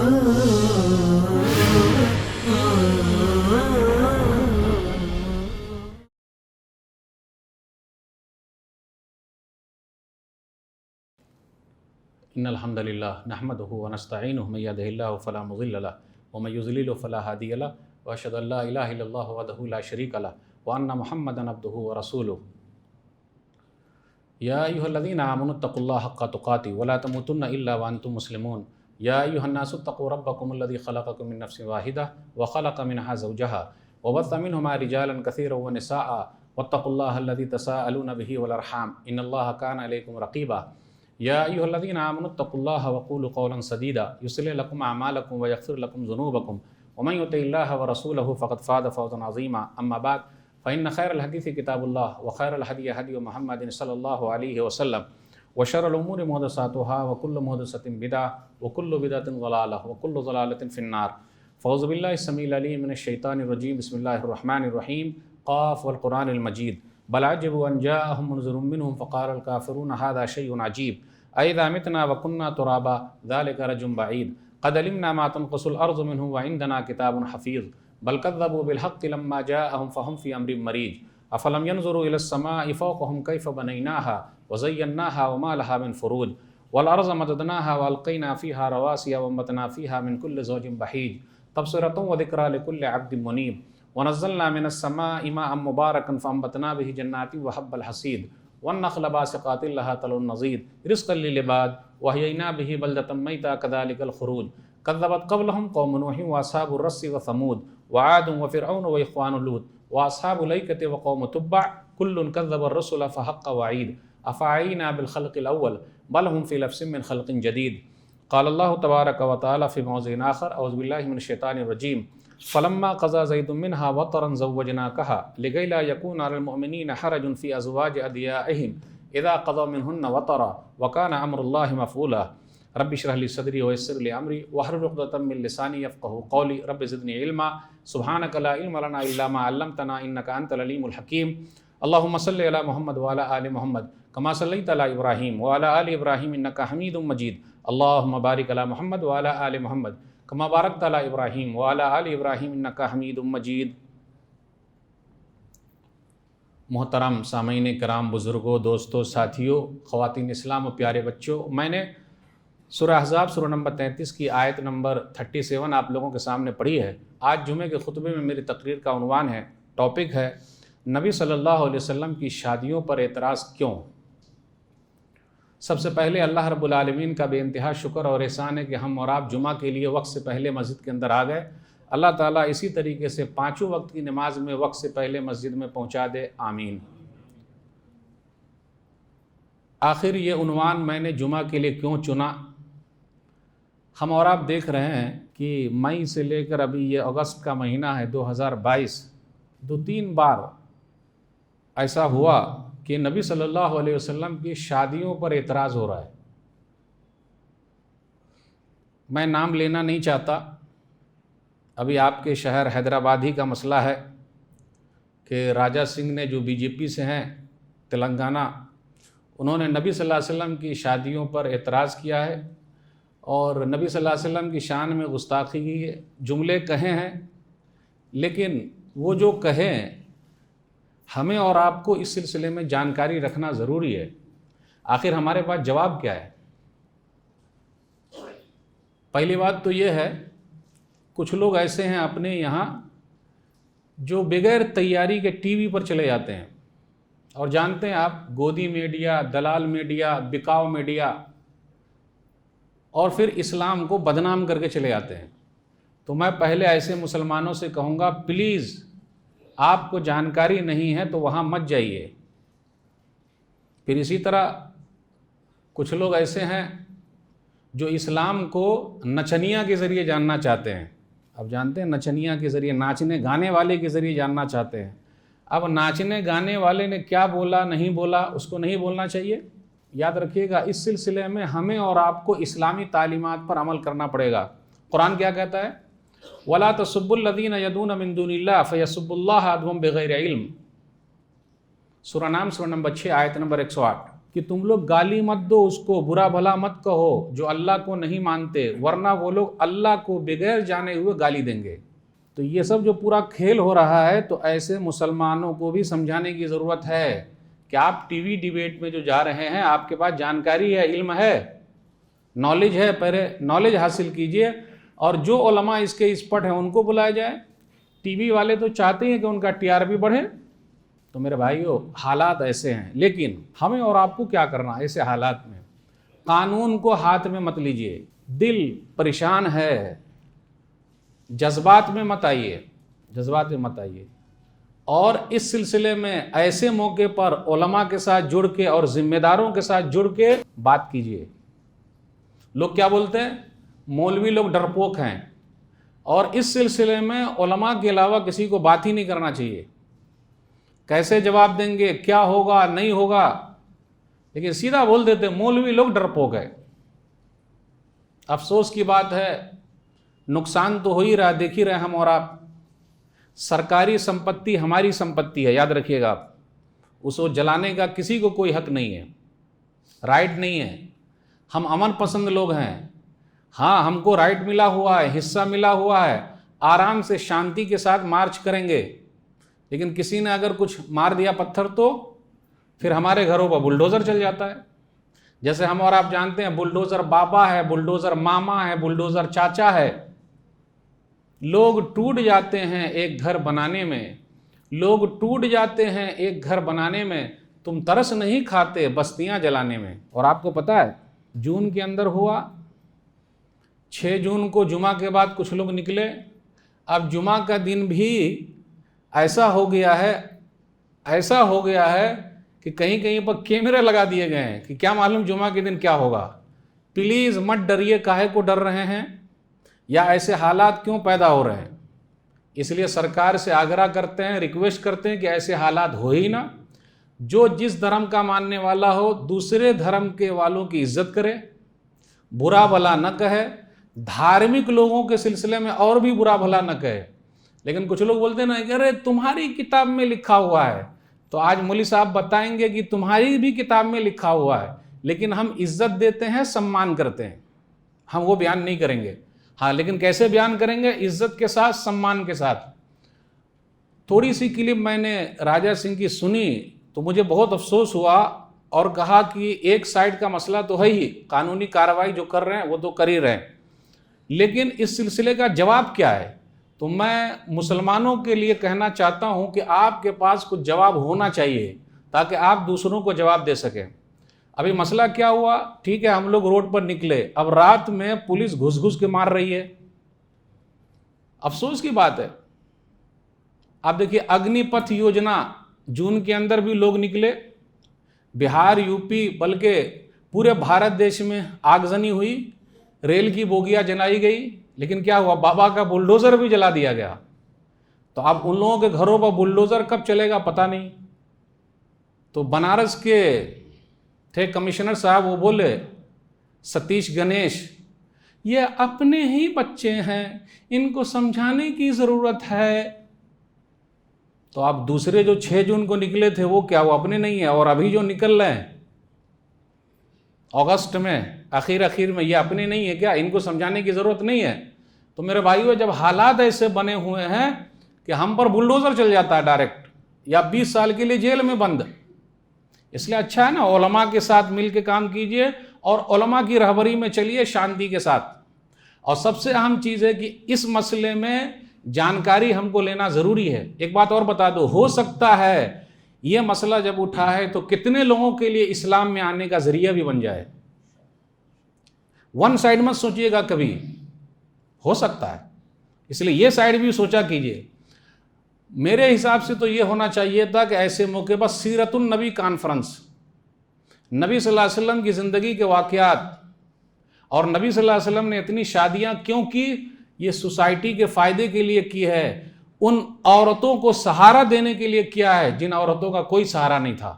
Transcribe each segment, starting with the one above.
ان الحمد للہ نحمده ونستعینہ من یہدہ اللہ فلا مضل لہ ومن یضلل فلا ہادی لہ واشہد ان لا الہ الا اللہ وحدہ لا شریک لہ وان محمدا عبدہ ورسولہ یا ایھا الذین آمنوا اتقوا اللہ حق تقاتہ ولا تموتن الا وانتم مسلمون یا ایھا الناس اتقوا ربکم الذی خلقکم من نفس واحدہ وخلق منها زوجہا وبث منہما رجالا کثیرا ونساء واتقوا اللہ الذی تساءلون به والارحام ان اللہ کان علیکم رقیبا یا ایھا الذین آمنوا اتقوا اللہ وقولوا قولا سدیدا یصلح لکم اعمالکم ویغفر لکم ذنوبکم ومن یطع اللہ ورسولہ فقد فاز فوزا عظیما اما بعد فإن خیر الحدیث کتاب اللہ وخیر الہدی ہدی محمد صلی اللہ علیہ وسلم وشر الامور محدثاتها وکل محدثۃ بدعہ وکل بدعۃ ضلالہ وکل ضلالۃ فی النار فاعوذ باللہ السمیع العلیم من الشیطان الرجیم بسم اللہ الرحمن الرحیم قاف والقرآن المجید بل عجبوا ان جاءهم منذر منهم فقال الكافرون هذا شيء عجيب أإذا متنا وكنا ترابا ذلك رجل بعيد قد علمنا ما تنقص الأرض منهم وعندنا كتاب حفيظ بل كذبوا بالحق لما جاءهم فهم في أمر مريج أفلم ينظروا إلى السماء فوقهم كيف بنيناها وزيناها وما لها من فروج والأرض مددناها وألقينا فيها رواسي وأنبتنا فيها من كل زوج بهيج تبصرة وذكرى لكل عبد منيب ونزلنا من السماء ماء مباركا فأنبتنا به جنات وحب الحصيد والنخل باسقات لها طلع نضيد رزقا للعباد وأحيينا به بلدة ميتا كذلك الخروج كذبت قبلهم قوم نوح وأصحاب الرس وثمود وعاد وفرعون وإخوان لوط وأصحاب الأيكة وقوم تبع كل كذب الرسل فحق وعيد أفعينا بالخلق الأول بل هم في لبس من خلق جديد قال الله تبارك وتعالى في موضع آخر أعوذ بالله من الشيطان الرجيم فلما قضى زيد منها وطرا زوجناكها لكي لا يكون على المؤمنين حرج في أزواج أدعيائهم إذا قضوا منهن وطرا وكان أمر الله مفعولا رب اشرح لي صدري ويسر لي أمري واحلل عقدة من لساني يفقهوا قولي رب زدني علما سبحانك لا علم لنا إلا ما علمتنا إنك أنت العليم الحكيم اللهم صل على محمد وعلى آل محمد كما صليت على إبراهيم وعلى آل إبراهيم إنك حميد مجيد اللهم بارك على محمد وعلى آل محمد كما باركت على إبراهيم وعلى آل إبراهيم إنك حميد مجيد۔ محترم سامعین کرام، بزرگوں، دوستوں، ساتھیوں، خواتین اسلام و پیارے بچوں، میں نے سورہ احزاب سورہ نمبر 33 کی آیت نمبر 37 آپ لوگوں کے سامنے پڑھی ہے۔ آج جمعے کے خطبے میں میری تقریر کا عنوان ہے، ٹاپک ہے نبی صلی اللہ علیہ وسلم کی شادیوں پر اعتراض کیوں۔ سب سے پہلے اللہ رب العالمین کا بے انتہا شکر اور احسان ہے کہ ہم اور آپ جمعہ کے لیے وقت سے پہلے مسجد کے اندر آ گئے۔ اللہ تعالیٰ اسی طریقے سے پانچوں وقت کی نماز میں وقت سے پہلے مسجد میں پہنچا دے، آمین۔ آخر یہ عنوان میں نے جمعہ کے لیے کیوں چنا؟ ہم اور آپ دیکھ رہے ہیں کہ مئی سے لے کر ابھی یہ اگست کا مہینہ ہے 2022، 2-3 بار ایسا ہوا کہ نبی صلی اللہ علیہ وسلم کی شادیوں پر اعتراض ہو رہا ہے۔ میں نام لینا نہیں چاہتا، ابھی آپ کے شہر حیدرآباد ہی کا مسئلہ ہے کہ راجہ سنگھ نے جو بی جے پی سے ہیں تلنگانہ، انہوں نے نبی صلی اللہ علیہ وسلم کی شادیوں پر اعتراض کیا ہے اور نبی صلی اللہ علیہ وسلم کی شان میں گستاخی کی جملے کہے ہیں، لیکن وہ جو کہیں ہمیں اور آپ کو اس سلسلے میں جانکاری رکھنا ضروری ہے۔ آخر ہمارے پاس جواب کیا ہے؟ پہلی بات تو یہ ہے، کچھ لوگ ایسے ہیں اپنے یہاں جو بغیر تیاری کے ٹی وی پر چلے جاتے ہیں، اور جانتے ہیں آپ، گودی میڈیا، دلال میڈیا، بکاؤ میڈیا، اور پھر اسلام کو بدنام کر کے چلے جاتے ہیں۔ تو میں پہلے ایسے مسلمانوں سے کہوں گا، پلیز آپ کو جانکاری نہیں ہے تو وہاں مت جائیے۔ پھر اسی طرح کچھ لوگ ایسے ہیں جو اسلام کو نچنیا کے ذریعے جاننا چاہتے ہیں۔ اب جانتے ہیں نچنیا کے ذریعے، ناچنے گانے والے کے ذریعے جاننا چاہتے ہیں۔ اب ناچنے گانے والے نے کیا بولا نہیں بولا اس کو نہیں بولنا چاہیے۔ یاد رکھیے گا، اس سلسلے میں ہمیں اور آپ کو اسلامی تعلیمات پر عمل کرنا پڑے گا۔ قرآن کیا کہتا ہے؟ وَلَا تَسُبُّوا الَّذِينَ يَدْعُونَ مِن دُونِ اللَّهِ فَيَسُبُّوا اللَّهَ عَدْوًا بِغَيْرِ عِلْمٍ۔ سورہ نام سورہ نمبر 6 آیت نمبر 108، کہ تم لوگ گالی مت دو اس کو، برا بھلا مت کہو جو اللہ کو نہیں مانتے، ورنہ وہ لوگ اللہ کو بغیر جانے ہوئے گالی دیں گے۔ تو یہ سب جو پورا کھیل ہو رہا ہے، تو ایسے مسلمانوں کو بھی سمجھانے کی ضرورت ہے کہ آپ ٹی وی ڈیبیٹ میں جو جا رہے ہیں، آپ کے پاس جانکاری ہے، علم ہے، نالج ہے، پہلے نالج حاصل کیجئے، اور جو علماء اس کے ایکسپرٹ ہیں ان کو بلایا جائے۔ ٹی وی والے تو چاہتے ہیں کہ ان کا ٹی آر پی بڑھے۔ تو میرے بھائیو، حالات ایسے ہیں، لیکن ہمیں اور آپ کو کیا کرنا ہے ایسے حالات میں؟ قانون کو ہاتھ میں مت لیجئے، دل پریشان ہے، جذبات میں مت آئیے، جذبات میں مت آئیے، اور اس سلسلے میں ایسے موقع پر علماء کے ساتھ جڑ کے اور ذمہ داروں کے ساتھ جڑ کے بات کیجئے۔ لوگ کیا بولتے ہیں؟ مولوی لوگ ڈرپوک ہیں، اور اس سلسلے میں علماء کے علاوہ کسی کو بات ہی نہیں کرنا چاہیے۔ کیسے جواب دیں گے، کیا ہوگا، نہیں ہوگا، لیکن سیدھا بول دیتے مولوی لوگ ڈرپوک ہے۔ افسوس کی بات ہے، نقصان تو ہو ہی رہا، دیکھ ہی رہے ہم اور آپ۔ سرکاری سمپتی ہماری سمپتی ہے، یاد رکھیے گا آپ، اس کو جلانے کا کسی کو کوئی حق نہیں ہے، رائٹ نہیں ہے۔ ہم امن پسند لوگ ہیں، ہاں ہم کو رائٹ ملا ہوا ہے، حصہ ملا ہوا ہے، آرام سے شانتی کے ساتھ مارچ کریں گے، لیکن کسی نے اگر کچھ مار دیا پتھر تو پھر ہمارے گھروں پر بلڈوزر چل جاتا ہے۔ جیسے ہم اور آپ جانتے ہیں، بلڈوزر بابا ہے، بلڈوزر ماما ہے، بلڈوزر چاچا ہے۔ لوگ ٹوٹ جاتے ہیں ایک گھر بنانے میں، لوگ ٹوٹ جاتے ہیں ایک گھر بنانے میں، تم ترس نہیں کھاتے بستیاں جلانے میں۔ اور آپ کو پتہ ہے جون کے اندر ہوا، 6 جون کو جمعہ کے بعد کچھ لوگ نکلے، اب جمعہ کا دن بھی ایسا ہو گیا ہے کہ کہیں کہیں پر کیمرے لگا دیے گئے ہیں کہ کیا معلوم جمعہ کے دن کیا ہوگا۔ پلیز مت ڈریے، کاہے کو ڈر رہے ہیں، یا ایسے حالات کیوں پیدا ہو رہے ہیں؟ اس لیے سرکار سے آگرہ کرتے ہیں، ریکویسٹ کرتے ہیں کہ ایسے حالات ہو ہی نہ۔ جو جس دھرم کا ماننے والا ہو، دوسرے دھرم کے والوں کی عزت کرے، برا بھلا نہ کہے، دھارمک لوگوں کے سلسلے میں اور بھی برا بھلا نہ کہے۔ لیکن کچھ لوگ بولتے ہیں نا کہ ارے تمہاری کتاب میں لکھا ہوا ہے، تو آج مولوی صاحب بتائیں گے کہ تمہاری بھی کتاب میں لکھا ہوا ہے، لیکن ہم عزت دیتے ہیں، سمان کرتے ہیں، ہم وہ بیان نہیں کریں گے۔ ہاں لیکن کیسے بیان کریں گے؟ عزت کے ساتھ، سمان کے ساتھ۔ تھوڑی سی کلپ میں نے راجہ سنگھ کی سنی تو مجھے بہت افسوس ہوا، اور کہا کہ ایک سائیڈ کا مسئلہ تو ہے ہی، قانونی کارروائی جو کر رہے ہیں وہ تو کر ہی رہے ہیں، لیکن اس سلسلے کا جواب کیا ہے؟ تو میں مسلمانوں کے لیے کہنا چاہتا ہوں کہ آپ کے پاس کچھ جواب ہونا چاہیے تاکہ آپ دوسروں کو جواب دے سکیں۔ ابھی مسئلہ کیا ہوا؟ ٹھیک ہے ہم لوگ روڈ پر نکلے، اب رات میں پولیس گھس گھس کے مار رہی ہے، افسوس کی بات ہے۔ آپ دیکھیے اگنی پتھ یوجنا، جون کے اندر بھی لوگ نکلے، بہار، یو پی، بلکہ پورے بھارت دیش میں آگزنی ہوئی، ریل کی بوگیاں جلائی گئی، لیکن کیا ہوا؟ بابا کا بلڈوزر بھی جلا دیا گیا۔ تو اب ان لوگوں کے گھروں پر بلڈوزر کب چلے گا پتہ نہیں۔ تو بنارس کے تھے کمشنر صاحب، وہ بولے ستیش گنیش، یہ اپنے ہی بچے ہیں، ان کو سمجھانے کی ضرورت ہے۔ تو اب دوسرے جو 6 جون کو نکلے تھے وہ کیا وہ اپنے نہیں ہیں؟ اور ابھی جو نکل رہے ہیں اگست میں اخیر میں، یہ اپنے نہیں ہے کیا؟ ان کو سمجھانے کی ضرورت نہیں ہے؟ تو میرے بھائیو، جب حالات ایسے بنے ہوئے ہیں کہ ہم پر بلڈوزر چل جاتا ہے ڈائریکٹ، یا 20 سال کے لیے جیل میں بند، اس لیے اچھا ہے نا علماء کے ساتھ مل کے کام کیجئے اور علماء کی رہبری میں چلیے شانتی کے ساتھ۔ اور سب سے اہم چیز ہے کہ اس مسئلے میں جانکاری ہم کو لینا ضروری ہے۔ ایک بات اور بتا دو، ہو سکتا ہے یہ مسئلہ جب اٹھا ہے تو کتنے لوگوں کے لیے اسلام میں آنے کا ذریعہ بھی بن جائے۔ ون سائیڈ مت سوچئے گا کبھی، ہو سکتا ہے، اس لیے یہ سائیڈ بھی سوچا کیجئے۔ میرے حساب سے تو یہ ہونا چاہیے تھا کہ ایسے موقع پر سیرت النبی کانفرنس، نبی صلی اللہ علیہ وسلم کی زندگی کے واقعات، اور نبی صلی اللہ علیہ وسلم نے اتنی شادیاں کیوں کی؟ یہ سوسائٹی کے فائدے کے لیے کی ہے، ان عورتوں کو سہارا دینے کے لیے کیا ہے جن عورتوں کا کوئی سہارا نہیں تھا۔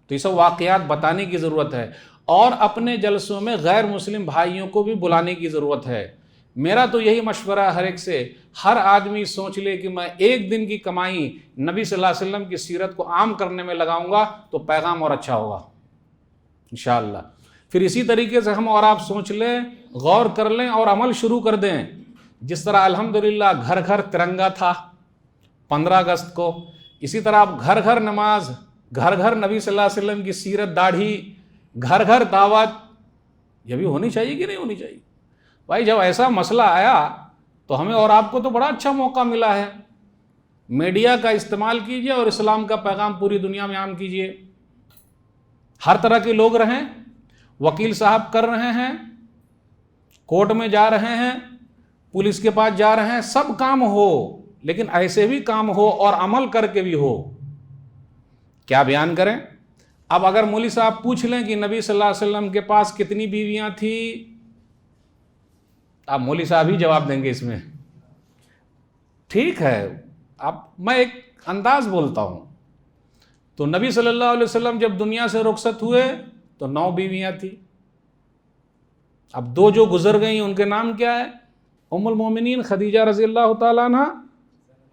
تو یہ سب واقعات بتانے کی ضرورت ہے، اور اپنے جلسوں میں غیر مسلم بھائیوں کو بھی بلانے کی ضرورت ہے۔ میرا تو یہی مشورہ ہر ایک سے، ہر آدمی سوچ لے کہ میں ایک دن کی کمائی نبی صلی اللہ علیہ وسلم کی سیرت کو عام کرنے میں لگاؤں گا تو پیغام اور اچھا ہوگا۔ انشاءاللہ۔ پھر اسی طریقے سے ہم اور آپ سوچ لیں، غور کر لیں اور عمل شروع کر دیں۔ جس طرح الحمدللہ گھر گھر ترنگا تھا 15 اگست کو، اسی طرح آپ گھر گھر نماز، گھر گھر نبی صلی اللہ علیہ وسلم کی سیرت، داڑھی، گھر گھر دعوت، یہ بھی ہونی چاہیے کہ نہیں ہونی چاہیے؟ بھائی جب ایسا مسئلہ آیا تو ہمیں اور آپ کو تو بڑا اچھا موقع ملا ہے۔ میڈیا کا استعمال کیجئے اور اسلام کا پیغام پوری دنیا میں عام کیجئے۔ ہر طرح کے لوگ رہیں، وکیل صاحب کر رہے ہیں، کورٹ میں جا رہے ہیں، پولیس کے پاس جا رہے ہیں، سب کام ہو، لیکن ایسے بھی کام ہو اور عمل کر کے بھی ہو۔ کیا بیان کریں؟ اب اگر مولوی صاحب پوچھ لیں کہ نبی صلی اللہ علیہ وسلم کے پاس کتنی بیویاں تھیں، آپ مولوی صاحب ہی جواب دیں گے اس میں۔ ٹھیک ہے، اب میں ایک انداز بولتا ہوں، تو نبی صلی اللہ علیہ وسلم جب دنیا سے رخصت ہوئے تو 9 بیویاں تھیں۔ اب 2 جو گزر گئیں ان کے نام کیا ہے؟ ام المومنین خدیجہ رضی اللہ تعالیٰ عنہ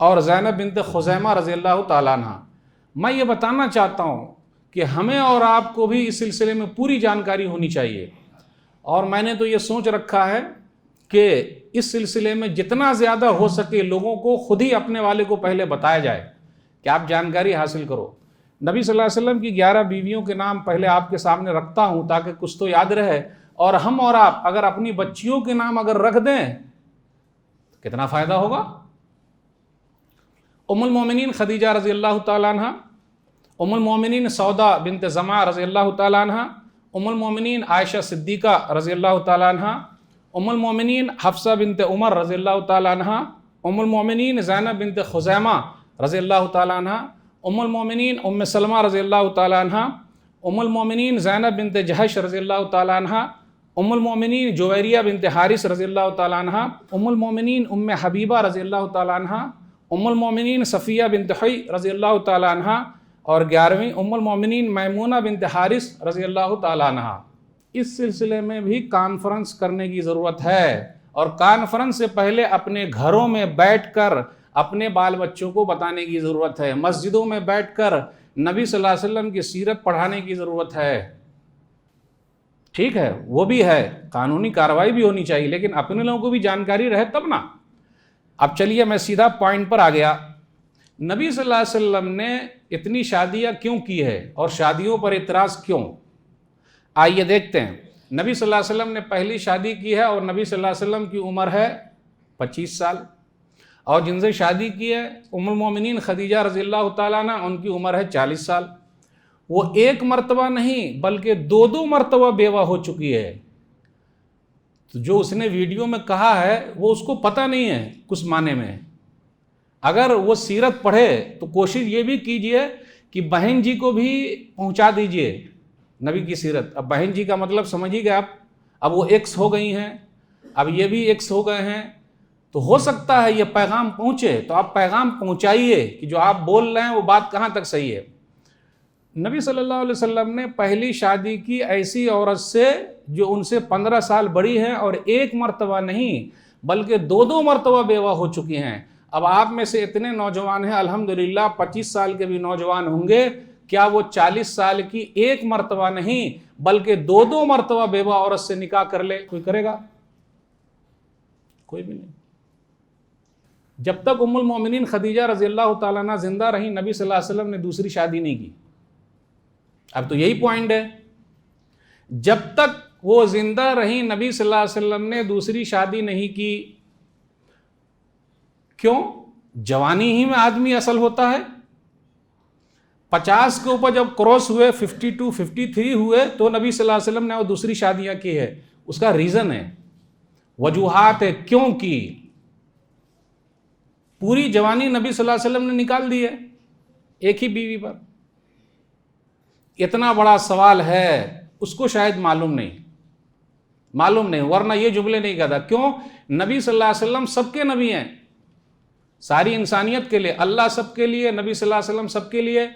اور زینب بنت خزیمہ رضی اللہ تعالیٰ عنہ۔ میں یہ بتانا چاہتا ہوں کہ ہمیں اور آپ کو بھی اس سلسلے میں پوری جانکاری ہونی چاہیے، اور میں نے تو یہ سوچ رکھا ہے کہ اس سلسلے میں جتنا زیادہ ہو سکے لوگوں کو خود ہی اپنے والے کو پہلے بتایا جائے کہ آپ جانکاری حاصل کرو۔ نبی صلی اللہ علیہ وسلم کی 11 بیویوں کے نام پہلے آپ کے سامنے رکھتا ہوں تاکہ کچھ تو یاد رہے، اور ہم اور آپ اگر اپنی بچیوں کے نام اگر رکھ دیں تو کتنا فائدہ ہوگا۔ ام المومنین خدیجہ رضی اللہ تعالیٰ عنہ، ام المومنین سودا بنت زمعہ رضی اللہ تعالیٰ عنہ، ام المومنین عائشہ صدیقہ رضی اللہ تعالیٰ عنہ، ام المومنین حفصہ بنت عمر رضی اللہ تعالیٰ عنہ، ام المومنین زینب بنت خزیمہ رضی اللہ تعالیٰ عنہ، ام المومنین ام سلمہ رضی اللہ تعالیٰ عنہ، ام المومنین زینب بنت جہش رضی اللہ تعالیٰ عنہ، ام المومنین جویریہ بنت حارث رضی اللہ تعالیٰ عنہ، ام المومنین ام حبیبہ رضی اللہ تعالیٰ عنہ، ام المومنین صفیہ بنت حی رضی اللہ تعالیٰ عنہ، اور 11ویں ام المومنین میمونہ بنت حارث رضی اللہ تعالیٰ عنہ۔ اس سلسلے میں بھی کانفرنس کرنے کی ضرورت ہے، اور کانفرنس سے پہلے اپنے گھروں میں بیٹھ کر اپنے بال بچوں کو بتانے کی ضرورت ہے، مسجدوں میں بیٹھ کر نبی صلی اللہ علیہ وسلم کی سیرت پڑھانے کی ضرورت ہے۔ ٹھیک ہے، وہ بھی ہے، قانونی کارروائی بھی ہونی چاہیے، لیکن اپنے لوگوں کو بھی جانکاری رہے تب نا۔ اب چلیے میں سیدھا پوائنٹ پر آ گیا۔ نبی صلی اللہ علیہ وسلم نے اتنی شادیاں کیوں کی ہے اور شادیوں پر اعتراض کیوں؟ آئیے دیکھتے ہیں۔ نبی صلی اللہ علیہ وسلم نے پہلی شادی کی ہے اور نبی صلی اللہ علیہ وسلم کی عمر ہے 25 سال، اور جن سے شادی کی ہے ام المومنین خدیجہ رضی اللہ تعالیٰ عنہ، ان کی عمر ہے 40 سال۔ وہ ایک مرتبہ نہیں بلکہ 2 مرتبہ بیوہ ہو چکی ہے۔ تو جو اس نے ویڈیو میں کہا ہے وہ اس کو پتہ نہیں ہے کس معنی میں۔ اگر وہ سیرت پڑھے تو کوشش یہ بھی کیجئے کہ بہن جی کو بھی پہنچا دیجئے نبی کی سیرت۔ اب بہن جی کا مطلب سمجھیے گا آپ، اب وہ ایکس ہو گئی ہیں، اب یہ بھی ایکس ہو گئے ہیں، تو ہو سکتا ہے یہ پیغام پہنچے، تو آپ پیغام پہنچائیے کہ جو آپ بول رہے ہیں وہ بات کہاں تک صحیح ہے۔ نبی صلی اللہ علیہ وسلم نے پہلی شادی کی ایسی عورت سے جو ان سے 15 سال بڑی ہے، اور ایک مرتبہ نہیں بلکہ 2 مرتبہ بیوہ ہو چکی ہیں۔ اب آپ میں سے اتنے نوجوان ہیں، الحمدللہ 25 سال کے بھی نوجوان ہوں گے، کیا وہ 40 سال کی ایک مرتبہ نہیں بلکہ 2 مرتبہ بیوہ عورت سے نکاح کر لے؟ کوئی کرے گا؟ کوئی بھی نہیں۔ جب تک ام المومنین خدیجہ رضی اللہ تعالیٰ عنہ زندہ رہی، نبی صلی اللہ علیہ وسلم نے دوسری شادی نہیں کی۔ اب تو یہی پوائنٹ ہے، جب تک وہ زندہ رہی نبی صلی اللہ علیہ وسلم نے دوسری شادی نہیں کی۔ کیوں؟ جوانی ہی میں آدمی اصل ہوتا ہے۔ 50 کے اوپر جب کراس ہوئے، 52 53 ہوئے، تو نبی صلی اللہ علیہ وسلم نے وہ دوسری شادیاں کی ہے۔ اس کا ریزن ہے، وجوہات ہے کیوں کی۔ پوری جوانی نبی صلی اللہ علیہ وسلم نے نکال دی ہے ایک ہی بیوی پر۔ اتنا بڑا سوال ہے، اس کو شاید معلوم نہیں، ورنہ یہ جملے نہیں کہتا۔ کیوں؟ نبی صلی اللہ علیہ وسلم سب کے نبی ہیں، ساری انسانیت کے لیے، اللہ سب کے لیے، نبی صلی اللہ علیہ وسلم سب کے لیے،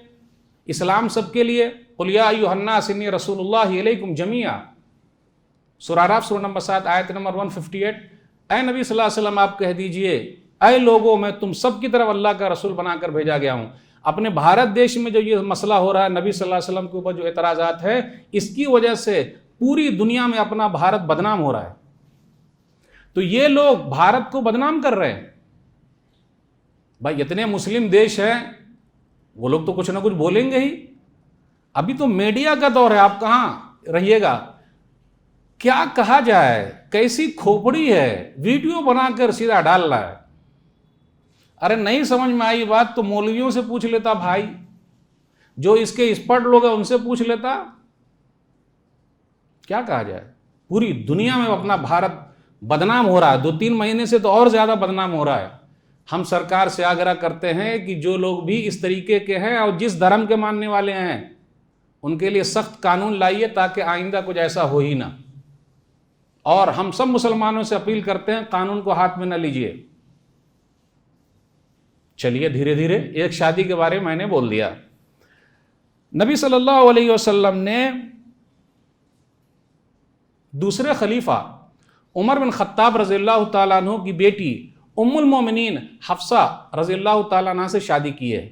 اسلام سب کے لیے۔ قل یا ایھا الناس انی رسول اللہ الیکم جمیعا، سورہ اعراف سورہ نمبر 7 آیت نمبر 158۔ اے نبی صلی اللہ علیہ وسلم آپ کہہ دیجئے، اے لوگوں میں تم سب کی طرف اللہ کا رسول بنا کر بھیجا گیا ہوں۔ اپنے بھارت دیش میں جو یہ مسئلہ ہو رہا ہے، نبی صلی اللہ علیہ وسلم کے اوپر جو اعتراضات ہے، اس کی وجہ سے پوری دنیا میں اپنا بھارت بدنام ہو رہا ہے۔ تو یہ لوگ بھارت کو بدنام کر رہے ہیں۔ بھائی اتنے مسلم دیش ہیں، وہ لوگ تو کچھ نہ کچھ بولیں گے ہی۔ ابھی تو میڈیا کا دور ہے، آپ کہاں رہیے گا؟ کیا کہا جائے، کیسی کھوپڑی ہے، ویڈیو بنا کر سیدھا ڈال رہا ہے۔ ارے نہیں سمجھ میں آئی بات تو مولویوں سے پوچھ لیتا بھائی، جو اس کے ایکسپرٹ لوگ ہیں ان سے پوچھ لیتا۔ کیا کہا جائے، پوری دنیا میں اپنا بھارت بدنام ہو رہا ہے، 2-3 مہینے سے تو اور زیادہ بدنام ہو رہا ہے۔ ہم سرکار سے آگرہ کرتے ہیں کہ جو لوگ بھی اس طریقے کے ہیں اور جس دھرم کے ماننے والے ہیں ان کے لیے سخت قانون لائیے تاکہ آئندہ کچھ ایسا ہو ہی نہ۔ اور ہم سب مسلمانوں سے اپیل کرتے ہیں قانون کو ہاتھ میں نہ لیجئے۔ چلیے دھیرے دھیرے، ایک شادی کے بارے میں نے بول دیا۔ نبی صلی اللہ علیہ وسلم نے دوسرے خلیفہ عمر بن خطاب رضی اللہ تعالیٰ عنہ کی بیٹی ام المومنین حفصہ رضی اللہ تعالیٰ عنہ سے شادی کی ہے۔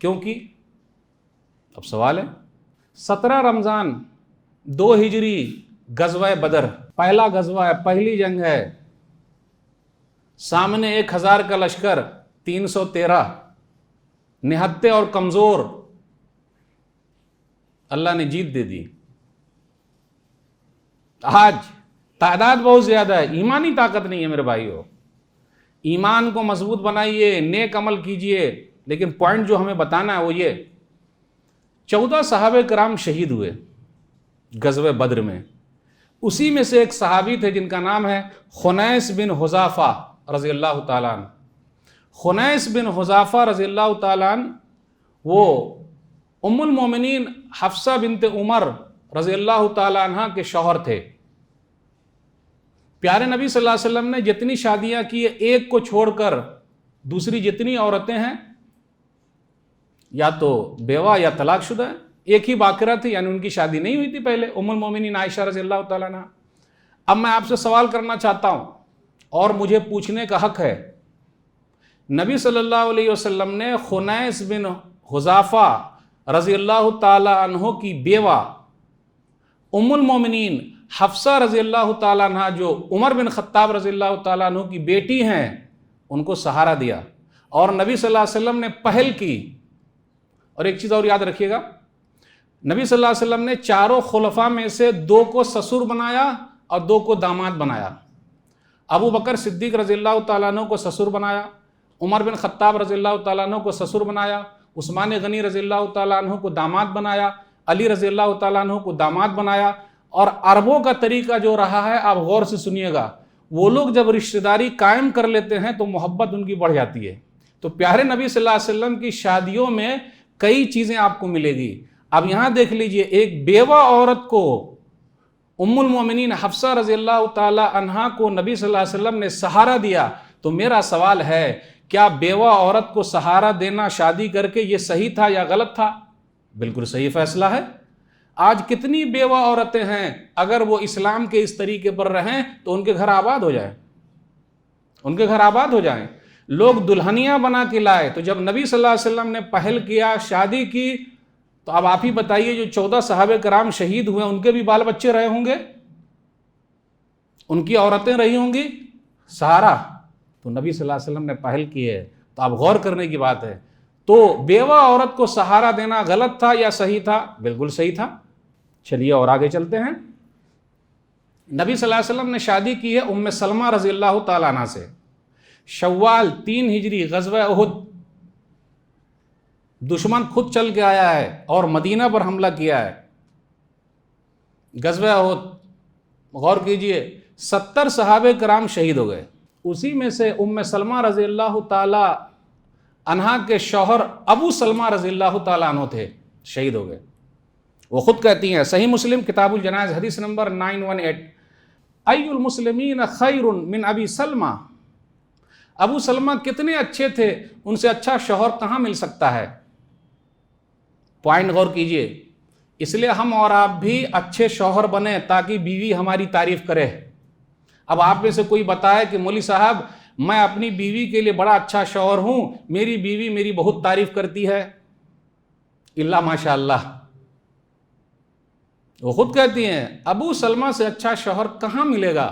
کیوں کی؟ اب سوال ہے۔ 17 رمضان 2 ہجری غزوہ بدر، پہلا غزوہ ہے، پہلی جنگ ہے، سامنے 1000 کا لشکر، 313 نہتے اور کمزور، اللہ نے جیت دے دی۔ آج تعداد بہت زیادہ ہے، ایمانی طاقت نہیں ہے میرے بھائیو۔ ایمان کو مضبوط بنائیے، نیک عمل کیجئے، لیکن پوائنٹ جو ہمیں بتانا ہے وہ یہ، 14 صحابہ کرام شہید ہوئے غزوہ بدر میں۔ اسی میں سے ایک صحابی تھے جن کا نام ہے خنیس بن حذافہ رضی اللہ تعالیٰ عنہ۔ خنیس بن حذافہ رضی اللہ تعالیٰ عنہ وہ ام المومنین حفصہ بنت عمر رضی اللہ تعالیٰ عنہ کے شوہر تھے۔ پیارے نبی صلی اللہ علیہ وسلم نے جتنی شادیاں کی، ایک کو چھوڑ کر دوسری جتنی عورتیں ہیں یا تو بیوہ یا طلاق شدہ ہیں، ایک ہی باقرہ تھی، یعنی ان کی شادی نہیں ہوئی تھی پہلے، ام المومنین عائشہ رضی اللہ تعالیٰ عنہ۔ اب میں آپ سے سوال کرنا چاہتا ہوں اور مجھے پوچھنے کا حق ہے، نبی صلی اللہ علیہ وسلم نے خنیس بن حذافہ رضی اللہ تعالیٰ عنہ کی بیوہ ام المومنین حفصہ رضی اللہ تعالیٰ عنہ جو عمر بن خطاب رضی اللہ تعالیٰ عنہ کی بیٹی ہیں ان کو سہارا دیا، اور نبی صلی اللہ علیہ وسلم نے پہل کی۔ اور ایک چیز اور یاد رکھیے گا، نبی صلی اللہ علیہ وسلم نے 4 خلفاء میں سے 2 کو سسر بنایا اور 2 کو داماد بنایا۔ ابو بکر صدیق رضی اللہ تعالیٰ عنہ کو سسر بنایا، عمر بن خطاب رضی اللہ تعالیٰ عنہ کو سسر بنایا، عثمان غنی رضی اللہ تعالیٰ عنہ کو داماد بنایا، علی رضی اللہ تعالیٰ عنہ کو داماد بنایا۔ اور عربوں کا طریقہ جو رہا ہے، آپ غور سے سنیے گا، وہ لوگ جب رشتہ داری قائم کر لیتے ہیں تو محبت ان کی بڑھ جاتی ہے۔ تو پیارے نبی صلی اللہ علیہ وسلم کی شادیوں میں کئی چیزیں آپ کو ملے گی۔ اب یہاں دیکھ لیجئے، ایک بیوہ عورت کو ام المومنین حفصہ رضی اللہ تعالی عنہا کو نبی صلی اللہ علیہ وسلم نے سہارا دیا۔ تو میرا سوال ہے، کیا بیوہ عورت کو سہارا دینا شادی کر کے یہ صحیح تھا یا غلط تھا؟ بالکل صحیح فیصلہ ہے۔ آج کتنی بیوہ عورتیں ہیں، اگر وہ اسلام کے اس طریقے پر رہیں تو ان کے گھر آباد ہو جائیں، ان کے گھر آباد ہو جائیں۔ لوگ دلہنیاں بنا کے لائے، تو جب نبی صلی اللہ علیہ وسلم نے پہل کیا، شادی کی، تو اب آپ ہی بتائیے، جو 14 صحابہ کرام شہید ہوئے ان کے بھی بال بچے رہے ہوں گے، ان کی عورتیں رہی ہوں گی سہارا، تو نبی صلی اللہ علیہ وسلم نے پہل کی ہے۔ تو اب غور کرنے کی بات ہے، تو بیوہ عورت کو سہارا دینا غلط تھا یا صحیح تھا؟ بالکل صحیح تھا۔ چلیے اور آگے چلتے ہیں۔ نبی صلی اللہ علیہ وسلم نے شادی کی ہے ام سلمہ رضی اللہ تعالیٰ عنہ سے، شوال 3 ہجری غزوہ احد، دشمن خود چل کے آیا ہے اور مدینہ پر حملہ کیا ہے۔ غزوہ احد، غور کیجئے، 70 صحابہ کرام شہید ہو گئے۔ اسی میں سے ام سلمہ رضی اللہ تعالی عنہا کے شوہر ابو سلمہ رضی اللہ تعالیٰ عنہ تھے، شہید ہو گئے۔ وہ خود کہتی ہیں، صحیح مسلم کتاب الجنائز حدیث نمبر 918، ای المسلمین خیر من ابی سلمہ، ابو سلمہ کتنے اچھے تھے، ان سے اچھا شوہر کہاں مل سکتا ہے؟ پوائنٹ غور کیجئے۔ اس لیے ہم اور آپ بھی اچھے شوہر بنیں تاکہ بیوی ہماری تعریف کرے۔ اب آپ میں سے کوئی بتائے کہ مولوی صاحب میں اپنی بیوی کے لیے بڑا اچھا شوہر ہوں، میری بیوی میری بہت تعریف کرتی ہے، الا ماشاء اللہ. وہ خود کہتی ہیں ابو سلمہ سے اچھا شوہر کہاں ملے گا.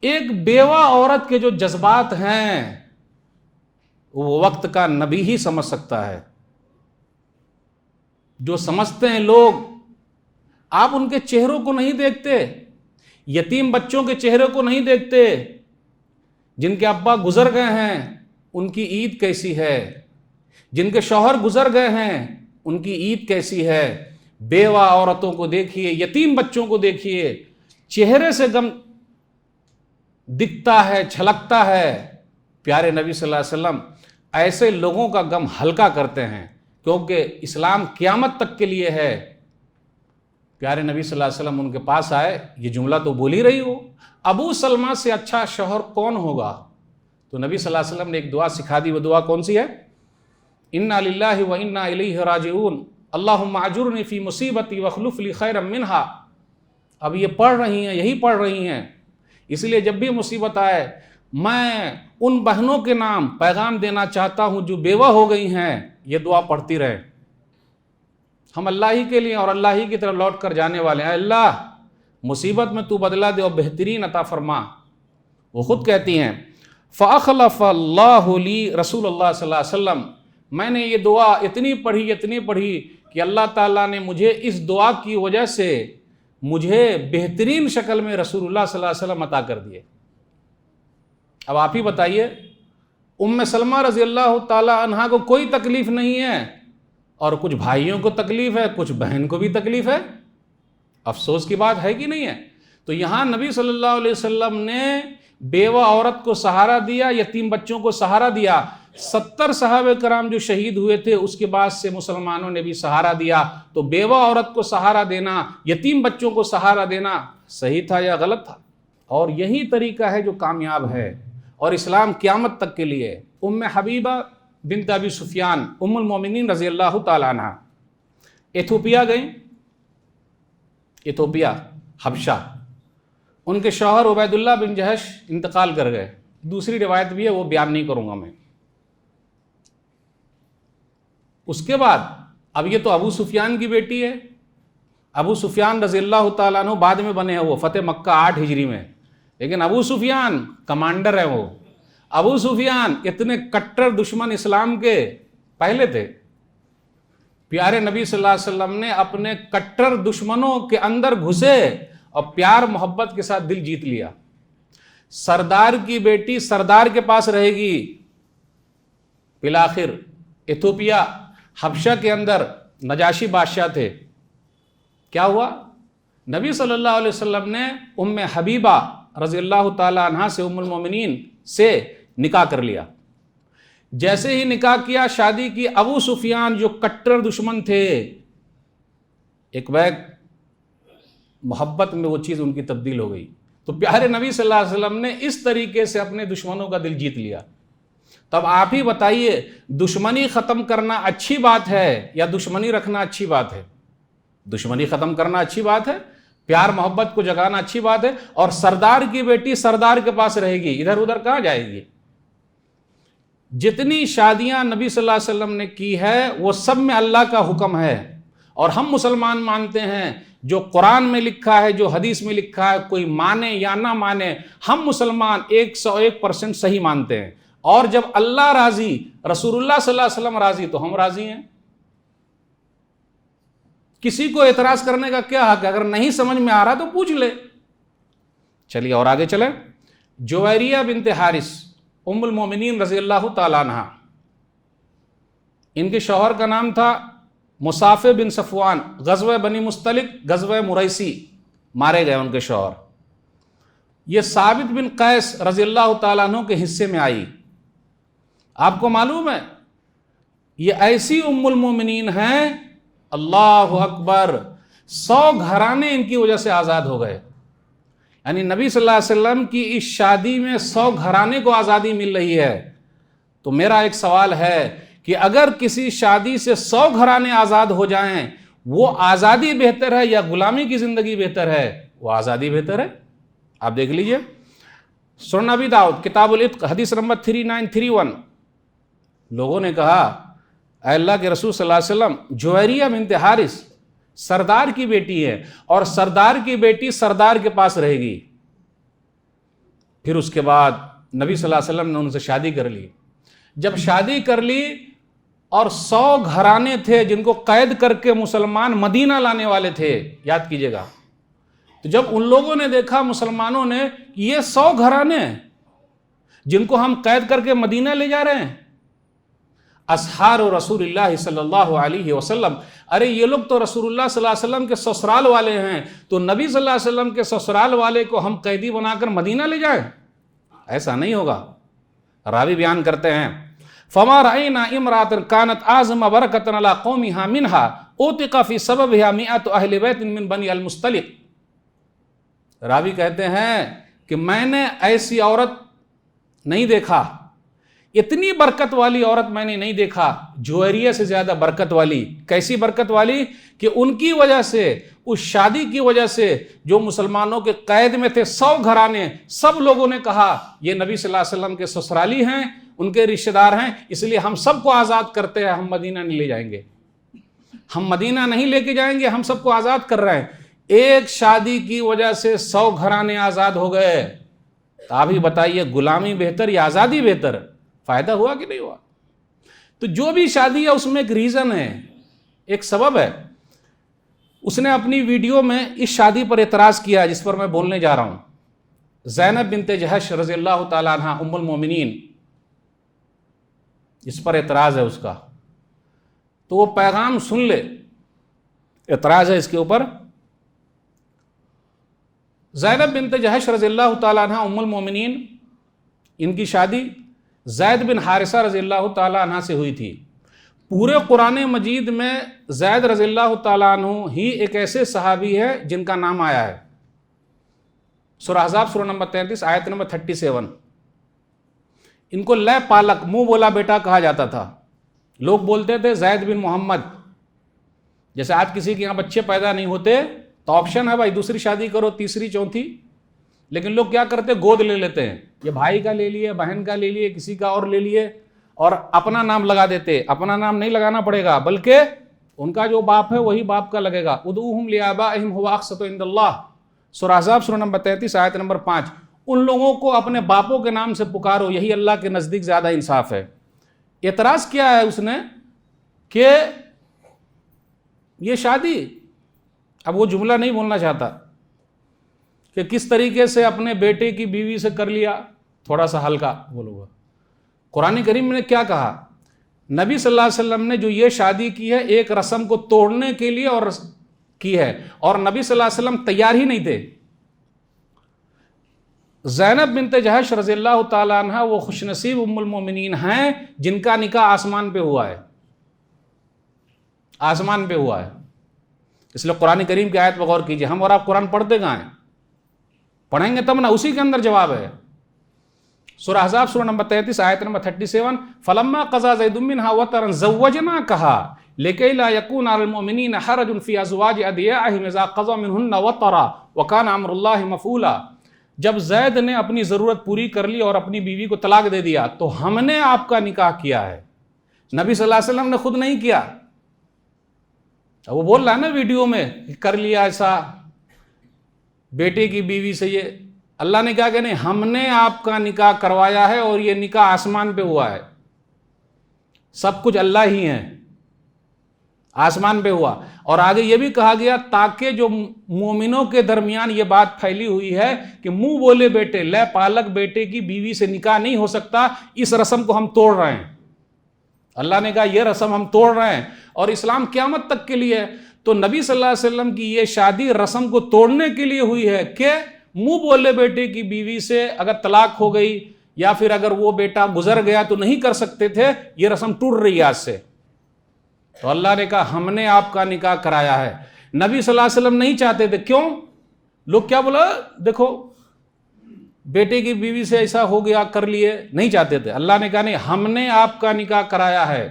ایک بیوہ عورت کے جو جذبات ہیں وہ وقت کا نبی ہی سمجھ سکتا ہے. جو سمجھتے ہیں لوگ، آپ ان کے چہروں کو نہیں دیکھتے، یتیم بچوں کے چہرے کو نہیں دیکھتے، جن کے ابا گزر گئے ہیں ان کی عید کیسی ہے، جن کے شوہر گزر گئے ہیں ان کی عید کیسی ہے. بیوہ عورتوں کو دیکھیے، یتیم بچوں کو دیکھیے، چہرے سے غم دکھتا ہے، چھلکتا ہے. پیارے نبی صلی اللہ علیہ وسلم ایسے لوگوں کا غم ہلکا کرتے ہیں، کیونکہ اسلام قیامت تک کے لیے ہے. پیارے نبی صلی اللہ علیہ وسلم ان کے پاس آئے، یہ جملہ تو بول ہی رہی ہو، ابو سلمہ سے اچھا شوہر کون ہوگا. تو نبی صلی اللہ علیہ وسلم نے ایک دعا سکھا دی. وہ دعا کون سی ہے؟ انا للہ و انا الیہ راجعون اللہم اجرنی فی مصیبتی واخلف لی خیرا منہا. اب یہ پڑھ رہی ہیں، یہی پڑھ رہی ہیں، اس لیے جب بھی مصیبت آئے میں ان بہنوں کے نام پیغام دینا چاہتا ہوں جو بیوہ ہو گئی ہیں، یہ دعا پڑھتی رہے. ہم اللہ ہی کے لیے اور اللہ ہی کی طرف لوٹ کر جانے والے ہیں. اللہ مصیبت میں تو بدلہ دے اور بہترین عطا فرما. وہ خود کہتی ہیں فَأَخْلَفَ اللَّهُ لِي رسول اللہ صلی اللہ علیہ وسلم. میں نے یہ دعا اتنی پڑھی کہ اللہ تعالیٰ نے مجھے اس دعا کی وجہ سے مجھے بہترین شکل میں رسول اللہ صلی اللہ علیہ وسلم عطا کر دیے. اب آپ ہی بتائیے، ام سلمہ رضی اللہ تعالی عنہا کو کوئی تکلیف نہیں ہے اور کچھ بھائیوں کو تکلیف ہے، کچھ بہن کو بھی تکلیف ہے. افسوس کی بات ہے کہ نہیں ہے؟ تو یہاں نبی صلی اللہ علیہ وسلم نے بیوہ عورت کو سہارا دیا، یتیم بچوں کو سہارا دیا. 70 صحابہ کرام جو شہید ہوئے تھے اس کے بعد سے مسلمانوں نے بھی سہارا دیا. تو بیوہ عورت کو سہارا دینا، یتیم بچوں کو سہارا دینا صحیح تھا یا غلط تھا؟ اور یہی طریقہ ہے جو کامیاب ہے اور اسلام قیامت تک کے لیے. ام حبیبہ بنت ابی سفیان ام المومنین رضی اللہ تعالیٰ عنہ ایتھوپیا گئیں، ایتھوپیا حبشہ. ان کے شوہر عبید اللہ بن جہش انتقال کر گئے. دوسری روایت بھی ہے، وہ بیان نہیں کروں گا میں. اس کے بعد اب یہ تو ابو سفیان کی بیٹی ہے. ابو سفیان رضی اللہ تعالیٰ عنہ بعد میں بنے ہیں، وہ فتح مکہ 8 ہجری میں. لیکن ابو سفیان کمانڈر ہے. وہ ابو سفیان اتنے کٹر دشمن اسلام کے پہلے تھے. پیارے نبی صلی اللہ علیہ وسلم نے اپنے کٹر دشمنوں کے اندر گھسے اور پیار محبت کے ساتھ دل جیت لیا. سردار کی بیٹی سردار کے پاس رہے گی. بالآخر ایتھوپیا حبشہ کے اندر نجاشی بادشاہ تھے. کیا ہوا؟ نبی صلی اللہ علیہ وسلم نے ام حبیبہ رضی اللہ تعالی عنہا سے، ام المومنین سے نکاح کر لیا. جیسے ہی نکاح کیا، شادی کی، ابو سفیان جو کٹر دشمن تھے، ایک بیگ محبت میں وہ چیز ان کی تبدیل ہو گئی. تو پیارے نبی صلی اللہ علیہ وسلم نے اس طریقے سے اپنے دشمنوں کا دل جیت لیا. تب آپ ہی بتائیے، دشمنی ختم کرنا اچھی بات ہے یا دشمنی رکھنا اچھی بات ہے؟ دشمنی ختم کرنا اچھی بات ہے، پیار محبت کو جگانا اچھی بات ہے. اور سردار کی بیٹی سردار کے پاس رہے گی، ادھر ادھر کہاں جائے گی؟ جتنی شادیاں نبی صلی اللہ علیہ وسلم نے کی ہے وہ سب میں اللہ کا حکم ہے. اور ہم مسلمان مانتے ہیں جو قرآن میں لکھا ہے، جو حدیث میں لکھا ہے، کوئی مانے یا نہ مانے، ہم مسلمان 101% صحیح مانتے ہیں. اور جب اللہ راضی، رسول اللہ صلی اللہ علیہ وسلم راضی، تو ہم راضی ہیں. کسی کو اعتراض کرنے کا کیا حق ہے؟ اگر نہیں سمجھ میں آ رہا تو پوچھ لے. چلیے اور آگے چلیں. جویریہ بنت حارث ام المومنین رضی اللہ تعالیٰ عنہ، ان کے شوہر کا نام تھا مصافح بن صفوان. غزوہ بنی مستلق، غزوہ مریسی مارے گئے ان کے شوہر. یہ ثابت بن قیس رضی اللہ تعالیٰ عنہ کے حصے میں آئی. آپ کو معلوم ہے یہ ایسی ام المومنین ہیں، اللہ اکبر، 100 گھرانے ان کی وجہ سے آزاد ہو گئے. یعنی نبی صلی اللہ علیہ وسلم کی اس شادی میں 100 گھرانے کو آزادی مل رہی ہے. تو میرا ایک سوال ہے کہ اگر کسی شادی سے 100 گھرانے آزاد ہو جائیں، وہ آزادی بہتر ہے یا غلامی کی زندگی بہتر ہے؟ وہ آزادی بہتر ہے. آپ دیکھ لیجئے سنن ابی داؤد کتاب العتق حدیث نمبر 3931. لوگوں نے کہا اے اللہ کے رسول صلی اللہ علیہ وسلم، جویریہ بنت حارث سردار کی بیٹی ہے اور سردار کی بیٹی سردار کے پاس رہے گی۔ پھر اس کے بعد نبی صلی اللہ علیہ وسلم نے ان سے شادی کر لی۔ جب شادی کر لی اور 100 گھرانے تھے جن کو قید کر کے مسلمان مدینہ لانے والے تھے، یاد کیجئے گا، تو جب ان لوگوں نے دیکھا مسلمانوں نے کہ یہ 100 گھرانے ہیں جن کو ہم قید کر کے مدینہ لے جا رہے ہیں، اصحار رسول اللہ صلی اللہ علیہ وسلم، ارے یہ لوگ تو رسول اللہ صلی اللہ علیہ وسلم کے سسرال والے ہیں، تو نبی صلی اللہ علیہ وسلم کے سسرال والے کو ہم قیدی بنا کر مدینہ لے جائیں؟ ایسا نہیں ہوگا۔ راوی بیان کرتے ہیں فما رأینا امرأۃ کانت اعظم برکۃ علی قومها منها اوتق فی سببها 100 اہل بیت من بنی المصطلق۔ راوی کہتے ہیں کہ میں نے ایسی عورت نہیں دیکھا، اتنی برکت والی عورت میں نے نہیں دیکھا، جویریہ سے زیادہ برکت والی۔ کیسی برکت والی؟ کہ ان کی وجہ سے، اس شادی کی وجہ سے جو مسلمانوں کے قید میں تھے 100 گھرانے، سب لوگوں نے کہا یہ نبی صلی اللہ علیہ وسلم کے سسرالی ہیں، ان کے رشتہ دار ہیں، اس لیے ہم سب کو آزاد کرتے ہیں، ہم مدینہ نہیں لے جائیں گے، ہم مدینہ نہیں لے کے جائیں گے، ہم سب کو آزاد کر رہے ہیں۔ ایک شادی کی وجہ سے 100 گھرانے آزاد ہو گئے۔ تو آپ ہی بتائیے، غلامی بہتر یا آزادی بہتر؟ فائدہ ہوا کہ نہیں ہوا؟ تو جو بھی شادی ہے اس میں ایک ریزن ہے، ایک سبب ہے۔ اس نے اپنی ویڈیو میں اس شادی پر اعتراض کیا جس پر میں بولنے جا رہا ہوں۔ زینب بنت جہش رضی اللہ تعالیٰ عنہ ام المومنین، اس پر اعتراض ہے اس کا، تو وہ پیغام سن لے۔ اعتراض ہے اس کے اوپر۔ زینب بنت جہش رضی اللہ تعالیٰ عنہ ام المومنین، ان کی شادی زید بن حارثہ رضی اللہ تعالیٰ عنہ سے ہوئی تھی۔ پورے قرآن مجید میں زید رضی اللہ تعالیٰ عنہ ہی ایک ایسے صحابی ہے جن کا نام آیا ہے۔ سورہ احزاب سورہ نمبر 33 آیت نمبر 37۔ ان کو لے پالک، منہ بولا بیٹا کہا جاتا تھا۔ لوگ بولتے تھے زید بن محمد۔ جیسے آج کسی کے یہاں بچے پیدا نہیں ہوتے تو آپشن ہے بھائی دوسری شادی کرو، تیسری، چوتھی، لیکن لوگ کیا کرتے، گود لے لیتے ہیں، یہ بھائی کا لے لیے، بہن کا لے لیے، کسی کا اور لے لیے، اور اپنا نام لگا دیتے۔ اپنا نام نہیں لگانا پڑے گا، بلکہ ان کا جو باپ ہے وہی باپ کا لگے گا۔ ادعوہم لآبائہم ھو اقسط عند اللہ، سورہ احزاب سورہ نمبر 33 آیت نمبر 5۔ ان لوگوں کو اپنے باپوں کے نام سے پکارو، یہی اللہ کے نزدیک زیادہ انصاف ہے۔ اعتراض کیا ہے اس نے کہ یہ شادی، اب وہ جملہ نہیں بولنا چاہتا کہ کس طریقے سے اپنے بیٹے کی بیوی سے کر لیا، تھوڑا سا ہلکا بولو گا۔ قرآن کریم نے کیا کہا؟ نبی صلی اللہ علیہ وسلم نے جو یہ شادی کی ہے ایک رسم کو توڑنے کے لیے اور کی ہے، اور نبی صلی اللہ علیہ وسلم تیار ہی نہیں تھے۔ زینب بنت جہش رضی اللہ تعالیٰ عنہ وہ خوش نصیب ام المومنین ہیں جن کا نکاح آسمان پہ ہوا ہے، آسمان پہ ہوا ہے۔ اس لیے قرآن کریم کی آیت پر غور کیجئے۔ ہم اور آپ قرآن پڑھتے کہاں ہیں؟ پڑھیں گے تب نا، اسی کے اندر جواب ہے۔ سورہ احزاب سورہ نمبر 33 آیت نمبر 37۔ فلما قضى زید منها وطرا زوجناكها لكي لا يكون على المؤمنين حرج في ازواج ادعيائهم اذا قضوا منهن وطرا وكان امر الله مفعولا۔ جب زید نے اپنی ضرورت پوری کر لی اور اپنی بیوی کو طلاق دے دیا تو ہم نے آپ کا نکاح کیا ہے، نبی صلی اللہ علیہ وسلم نے خود نہیں کیا۔ وہ بول رہا ہے نا ویڈیو میں کر لیا ایسا بیٹے کی بیوی سے، یہ اللہ نے کیا کہ نہیں، ہم نے آپ کا نکاح کروایا ہے اور یہ نکاح آسمان پہ ہوا ہے۔ سب کچھ اللہ ہی ہے، آسمان پہ ہوا۔ اور آگے یہ بھی کہا گیا تاکہ جو مومنوں کے درمیان یہ بات پھیلی ہوئی ہے کہ منہ بولے بیٹے، لے پالک بیٹے کی بیوی سے نکاح نہیں ہو سکتا، اس رسم کو ہم توڑ رہے ہیں۔ اللہ نے کہا یہ رسم ہم توڑ رہے ہیں، اور اسلام قیامت تک کے لیے ہے۔ تو نبی صلی اللہ علیہ وسلم کی یہ شادی رسم کو توڑنے کے لیے ہوئی ہے کہ منہ بولے بیٹے کی بیوی سے اگر طلاق ہو گئی یا پھر اگر وہ بیٹا گزر گیا تو نہیں کر سکتے تھے، یہ رسم ٹوٹ رہی ہے آج سے۔ تو اللہ نے کہا ہم نے آپ کا نکاح کرایا ہے۔ نبی صلی اللہ علیہ وسلم نہیں چاہتے تھے، کیوں؟ لوگ کیا بولا، دیکھو بیٹے کی بیوی سے ایسا ہو گیا، کر لیے، نہیں چاہتے تھے۔ اللہ نے کہا نہیں، ہم نے آپ کا نکاح کرایا ہے۔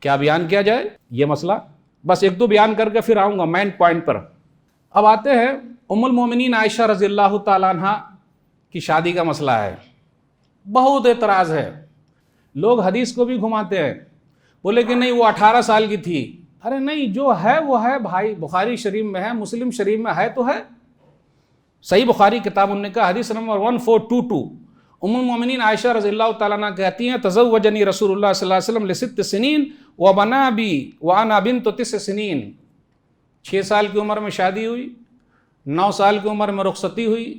کیا بیان کیا جائے یہ مسئلہ؟ بس ایک دو بیان کر کے پھر آؤں گا مین پوائنٹ پر۔ اب آتے ہیں ام المومنین عائشہ رضی اللہ تعالیٰ عنہ کی شادی کا مسئلہ ہے۔ بہت اعتراض ہے، لوگ حدیث کو بھی گھماتے ہیں بولے کہ نہیں وہ 18 سال کی تھی. ارے نہیں، جو ہے وہ ہے بھائی، بخاری شریف میں ہے، مسلم شریف میں ہے تو ہے. صحیح بخاری کتاب انہوں نے کہا حدیث نمبر 1422 ام المومنین عائشہ رضی اللہ تعالیٰ عنہ کہتی ہیں تزوجنی رسول اللہ صلی اللہ علیہ وسلم ل6 سنین وبنا بی وانا بنت 9 سنین. 6 سال کی عمر میں شادی ہوئی، 9 سال کی عمر میں رخصتی ہوئی،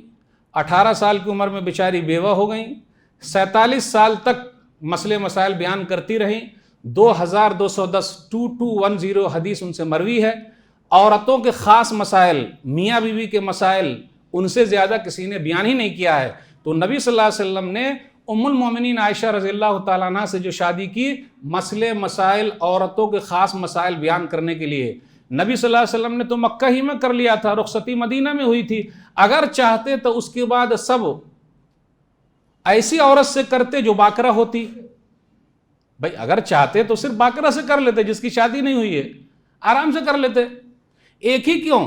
18 سال کی عمر میں بیچاری بیوہ ہو گئیں، 47 سال تک مسئلے مسائل بیان کرتی رہیں. 2210 حدیث ان سے مروی ہے. عورتوں کے خاص مسائل، میاں بیوی کے مسائل ان سے زیادہ کسی نے بیان ہی نہیں کیا ہے. تو نبی صلی اللہ علیہ وسلم نے ام المومنین عائشہ رضی اللہ تعالیٰ عنہ سے جو شادی کی، مسئلے مسائل عورتوں کے خاص مسائل بیان کرنے کے لیے. نبی صلی اللہ علیہ وسلم نے تو مکہ ہی میں کر لیا تھا، رخصتی مدینہ میں ہوئی تھی. اگر چاہتے تو اس کے بعد سب ایسی عورت سے کرتے جو باکرہ ہوتی. بھائی اگر چاہتے تو صرف باکرہ سے کر لیتے جس کی شادی نہیں ہوئی ہے، آرام سے کر لیتے. ایک ہی کیوں؟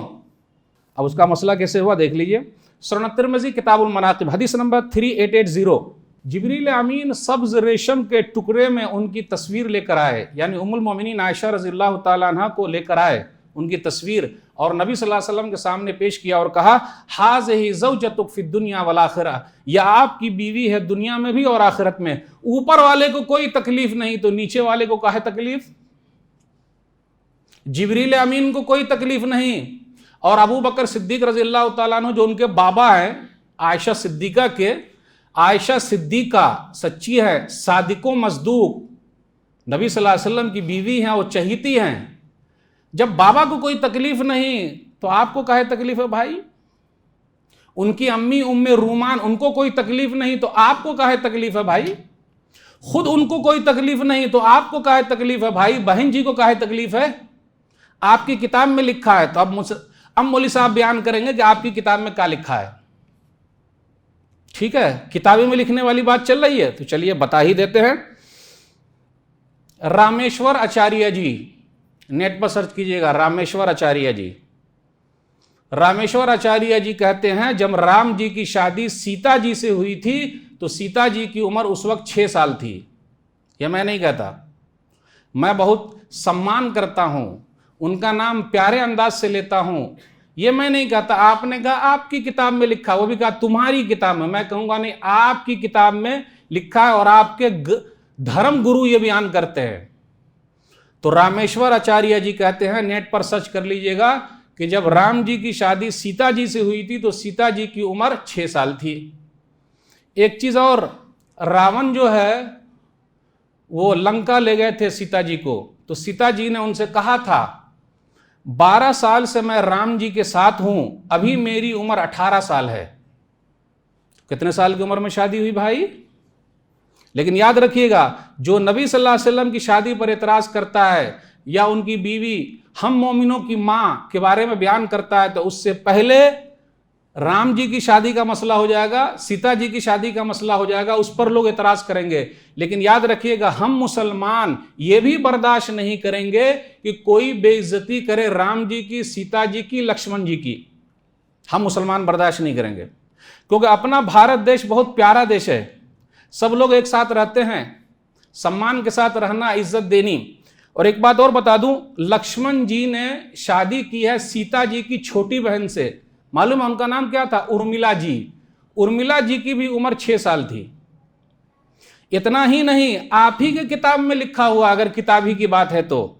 اب اس کا مسئلہ کیسے ہوا دیکھ لیجئے. سنن ترمذی کتاب المناقب حدیث نمبر 3880 جبریل امین سبز ریشم کے ٹکڑے میں ان کی تصویر لے کر آئے، یعنی ام المومنین عائشہ رضی اللہ تعالیٰ عنہ کو لے کر آئے ان کی تصویر، اور نبی صلی اللہ علیہ وسلم کے سامنے پیش کیا اور کہا ہٰذِہِ زَوْجَتُکَ فِی الدُّنْیَا وَالْآخِرَةِ، یہ آپ کی بیوی ہے دنیا میں بھی اور آخرت میں. اوپر والے کو کوئی تکلیف نہیں تو نیچے والے کو کاہے تکلیف؟ جبریل امین کو کوئی تکلیف نہیں، اور ابو بکر صدیق رضی اللہ تعالیٰ عنہ جو ان کے بابا ہیں عائشہ صدیقہ کے، عائشہ صدیقہ سچی ہے، صادق و مصدوق، نبی صلی اللہ علیہ وسلم کی بیوی ہیں، وہ چہیتی ہیں. جب بابا کو کوئی تکلیف نہیں تو آپ کو کاہے تکلیف ہے بھائی؟ ان کی امی ام رومان ان کو کوئی تکلیف نہیں تو آپ کو کاہے تکلیف ہے بھائی؟ خود ان کو کوئی تکلیف نہیں تو آپ کو کاہے تکلیف ہے بھائی؟ بہن جی کو کاہے تکلیف ہے؟ آپ کی کتاب میں لکھا ہے. تو اب مولوی صاحب بیان کریں گے کہ آپ کی کتاب میں کیا لکھا ہے. ٹھیک ہے، کتابیں میں لکھنے والی بات چل رہی ہے تو چلیے بتا ہی دیتے ہیں. رامیشور آچاریہ جی، نیٹ پر سرچ کیجئے گا، رامیشور آچاریہ جی. رامیشور آچاریہ جی کہتے ہیں جب رام جی کی شادی سیتا جی سے ہوئی تھی تو سیتا جی کی عمر اس وقت 6 سال تھی. یہ میں نہیں کہتا، میں بہت سمان کرتا ہوں، ان کا نام پیارے انداز سے لیتا ہوں. یہ میں نہیں کہتا، آپ نے کہا آپ کی کتاب میں لکھا، وہ بھی کہا تمہاری کتاب میں. میں کہوں گا نہیں، آپ کی کتاب میں لکھا ہے اور آپ کے دھرم گرو یہ بیان کرتے ہیں. تو رامیشور آچاریہ جی کہتے ہیں، نیٹ پر سرچ کر لیجئے گا، کہ جب رام جی کی شادی سیتا جی سے ہوئی تھی تو سیتا جی کی عمر 6 سال تھی. ایک چیز اور، راون جو ہے وہ لنکا لے گئے تھے سیتا جی کو، تو سیتا جی نے ان سے کہا تھا 12 سال سے میں رام جی کے ساتھ ہوں، ابھی میری عمر 18 سال ہے. کتنے سال کی عمر میں شادی ہوئی بھائی؟ لیکن یاد رکھیے گا، جو نبی صلی اللہ علیہ وسلم کی شادی پر اعتراض کرتا ہے یا ان کی بیوی ہم مومنوں کی ماں کے بارے میں بیان کرتا ہے تو اس سے پہلے رام جی کی شادی کا مسئلہ ہو جائے گا، سیتا جی کی شادی کا مسئلہ ہو جائے گا، اس پر لوگ اعتراض کریں گے. لیکن یاد رکھیے گا، ہم مسلمان یہ بھی برداشت نہیں کریں گے کہ کوئی بے عزتی کرے رام جی کی، سیتا جی کی، لکشمن جی کی. ہم مسلمان برداشت نہیں کریں گے، کیونکہ اپنا بھارت دیش بہت پیارا دیش ہے، سب لوگ ایک ساتھ رہتے ہیں، سمان کے ساتھ رہنا، عزت دینی. اور ایک بات اور بتا دوں، لکشمن جی نے شادی کی ہے سیتا جی کی چھوٹی بہن سے. معلوم ہے ان کا نام کیا تھا؟ ارملا جی. ارملا جی کی بھی عمر 6 سال تھی. اتنا ہی نہیں، آپ ہی کے کتاب میں لکھا ہوا، اگر کتاب ہی کی بات ہے تو،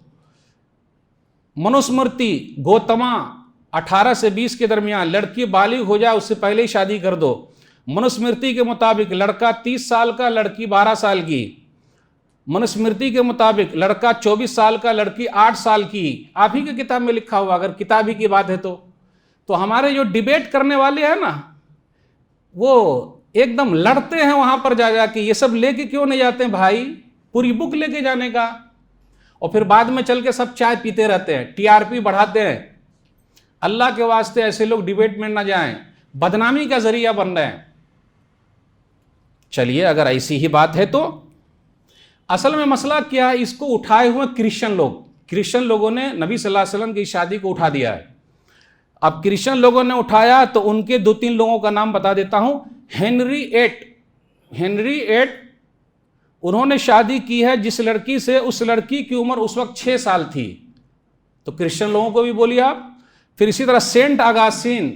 منوسمرتی گوتما 18 سے 20 کے درمیان، لڑکی بالغ ہو جائے اس سے پہلے ہی شادی کر دو. منوسمرتی کے مطابق لڑکا 30 سال کا، لڑکی 12 سال کی. منوسمرتی کے مطابق لڑکا 24 سال کا، لڑکی 8 سال کی. آپ ہی کے کتاب میں لکھا ہوا، اگر کتاب ہی کی بات ہے تو ہمارے جو ڈیبیٹ کرنے والے ہیں نا، وہ ایک دم لڑتے ہیں وہاں پر جا کے، یہ سب لے کے کیوں نہیں جاتے ہیں بھائی؟ پوری بک لے کے جانے کا، اور پھر بعد میں چل کے سب چائے پیتے رہتے ہیں، TRP بڑھاتے ہیں. اللہ کے واسطے ایسے لوگ ڈیبیٹ میں نہ جائیں، بدنامی کا ذریعہ بن رہے ہیں. چلیے اگر ایسی ہی بات ہے تو اصل میں مسئلہ کیا ہے؟ اس کو اٹھائے ہوئے کرسچن لوگوں نے نبی صلی اللہ علیہ وسلم کی شادی کو اٹھا دیا ہے. اب کرسچن لوگوں نے اٹھایا تو ان کے 2-3 لوگوں کا نام بتا دیتا ہوں. ہنری 8 انہوں نے شادی کی ہے جس لڑکی سے، اس لڑکی کی عمر اس وقت 6 سال تھی. تو کرسچن لوگوں کو بھی بولیے آپ. پھر اسی طرح سینٹ اگاستین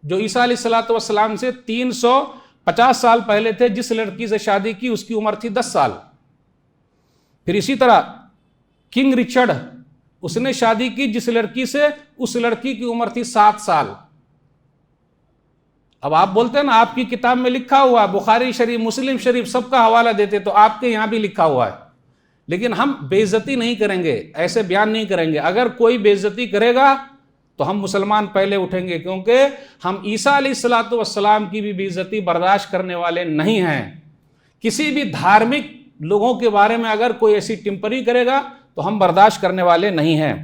جو عیسیٰ علیہ الصلوۃ والسلام سے 350 سال پہلے تھے، جس لڑکی سے شادی کی اس کی عمر تھی 10 سال. پھر اسی طرح کنگ رچرڈ، اس نے شادی کی جس لڑکی سے، اس لڑکی کی عمر تھی 7 سال. اب آپ بولتے ہیں نا آپ کی کتاب میں لکھا ہوا ہے، بخاری شریف، مسلم شریف سب کا حوالہ دیتے، تو آپ کے یہاں بھی لکھا ہوا ہے. لیکن ہم بے عزتی نہیں کریں گے، ایسے بیان نہیں کریں گے. اگر کوئی بے عزتی کرے گا تو ہم مسلمان پہلے اٹھیں گے، کیونکہ ہم عیسیٰ علیہ الصلوۃ والسلام کی بھی بے عزتی برداشت کرنے والے نہیں ہیں. کسی بھی دھارمک لوگوں کے بارے میں اگر کوئی ایسی ٹمپری کرے گا تو ہم برداشت کرنے والے نہیں ہیں.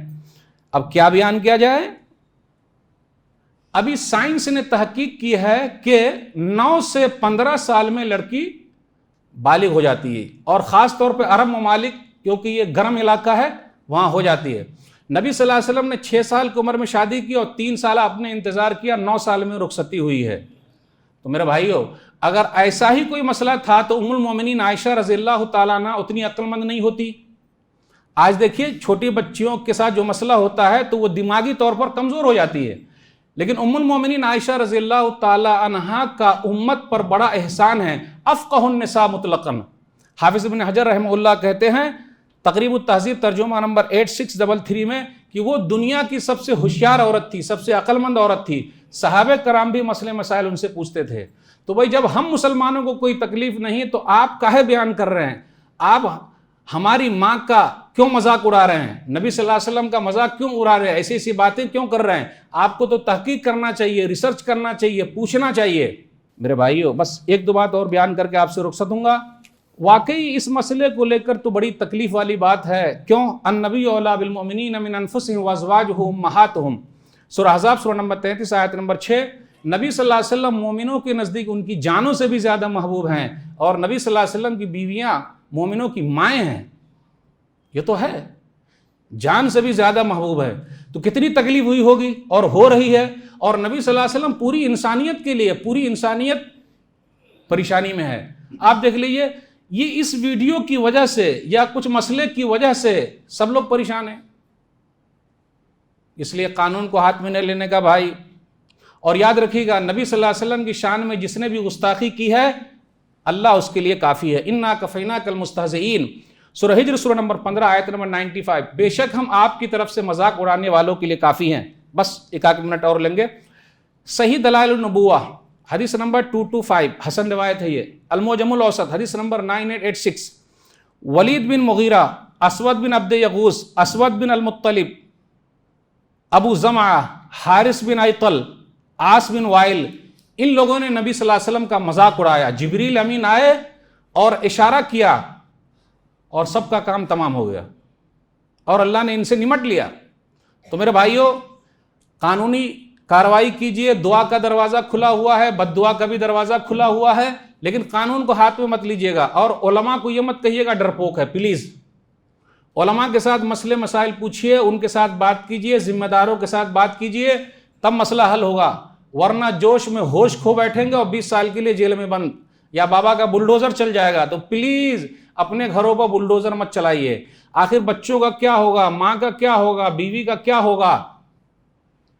اب کیا بیان کیا جائے؟ ابھی سائنس نے تحقیق کی ہے کہ 9 سے 15 سال میں لڑکی بالغ ہو جاتی ہے، اور خاص طور پہ عرب ممالک، کیونکہ یہ گرم علاقہ ہے، وہاں ہو جاتی ہے. نبی صلی اللہ علیہ وسلم نے 6 سال کی عمر میں شادی کی اور 3 سال اپنے انتظار کیا، 9 سال میں رخصتی ہوئی ہے. تو میرے بھائیو، اگر ایسا ہی کوئی مسئلہ تھا تو ام المومنین عائشہ رضی اللہ تعالیٰ عنہ اتنی عقل مند نہیں ہوتی. آج دیکھیے چھوٹی بچیوں کے ساتھ جو مسئلہ ہوتا ہے تو وہ دماغی طور پر کمزور ہو جاتی ہے، لیکن ام المومنین عائشہ رضی اللہ تعالیٰ عنہ کا امت پر بڑا احسان ہے. افقہ النساء مطلقاً. حافظ ابن حجر رحمہ اللہ کہتے ہیں تقریب التہذیب ترجمہ نمبر 8633 میں کہ وہ دنیا کی سب سے ہوشیار عورت تھی، سب سے عقل مند عورت تھی. صحابہ کرام بھی مسئلے مسائل ان سے پوچھتے تھے. تو بھائی جب ہم مسلمانوں کو کوئی تکلیف نہیں تو آپ کاہے بیان کر رہے ہیں؟ آپ ہماری ماں کا کیوں مذاق اڑا رہے ہیں؟ نبی صلی اللہ علیہ وسلم کا مذاق کیوں اڑا رہے ہیں؟ ایسی ایسی باتیں کیوں کر رہے ہیں؟ آپ کو تو تحقیق کرنا چاہیے، ریسرچ کرنا چاہیے، پوچھنا چاہیے. میرے بھائیو، بس ایک دو بات اور بیان کر کے آپ سے رخصت ہوں گا. واقعی اس مسئلے کو لے کر تو بڑی تکلیف والی بات ہے. کیوں؟ النبی اولیٰ بالمؤمنین من انفسہم وازواجہ امہاتہم. سورہ احزاب سورہ نمبر 33 آیت نمبر 6. نبی صلی اللہ علیہ وسلم مومنوں کے نزدیک ان کی جانوں سے بھی زیادہ محبوب ہیں، اور نبی صلی اللہ علیہ وسلم کی بیویاں مومنوں کی مائیں ہیں. یہ تو ہے، جان سے بھی زیادہ محبوب ہے. تو کتنی تکلیف ہوئی ہوگی اور ہو رہی ہے. اور نبی صلی اللہ علیہ وسلم پوری انسانیت کے لیے، پوری انسانیت پریشانی میں ہے. آپ دیکھ لیجئے، یہ اس ویڈیو کی وجہ سے یا کچھ مسئلے کی وجہ سے سب لوگ پریشان ہیں. اس لیے قانون کو ہاتھ میں نہ لینے کا بھائی. اور یاد رکھیے گا، نبی صلی اللہ علیہ وسلم کی شان میں جس نے بھی گستاخی کی ہے اللہ اس کے لیے کافی ہے. انا کفیناک المستہزئین. سورہ ہجر سورہ نمبر 15 آیت نمبر 95. بے شک ہم آپ کی طرف سے مذاق اڑانے والوں کے لیے کافی ہیں. بس ایک آدھ منٹ اور لیں گے. صحیح دلائل النبوہ حدیث نمبر 225 حسن روایت ہے. یہ المعجم الاوسط حدیث نمبر 9886. ولید بن مغیرہ، اسود بن عبد یغوث، اسود بن المطلب، ابو زمعہ، حارث بن ایطل، عاص بن وائل، ان لوگوں نے نبی صلی اللہ علیہ وسلم کا مذاق اڑایا. جبریل امین آئے اور اشارہ کیا اور سب کا کام تمام ہو گیا اور اللہ نے ان سے نمٹ لیا. تو میرے بھائیوں، قانونی کارروائی کیجئے. دعا کا دروازہ کھلا ہوا ہے، بد دعا کا بھی دروازہ کھلا ہوا ہے، لیکن قانون کو ہاتھ میں مت لیجئے گا. اور علماء کو یہ مت کہیے گا ڈرپوک ہے. پلیز علماء کے ساتھ مسئلے مسائل پوچھئے، ان کے ساتھ بات کیجئے، ذمہ داروں کے ساتھ بات کیجئے، تب مسئلہ حل ہوگا. ورنہ جوش میں ہوش کھو بیٹھیں گے اور 20 سال کے لیے جیل میں بند، یا بابا کا بلڈوزر چل جائے گا. تو پلیز اپنے گھروں پر بلڈوزر مت چلائیے. آخر بچوں کا کیا ہوگا، ماں کا کیا ہوگا، بیوی کا کیا ہوگا؟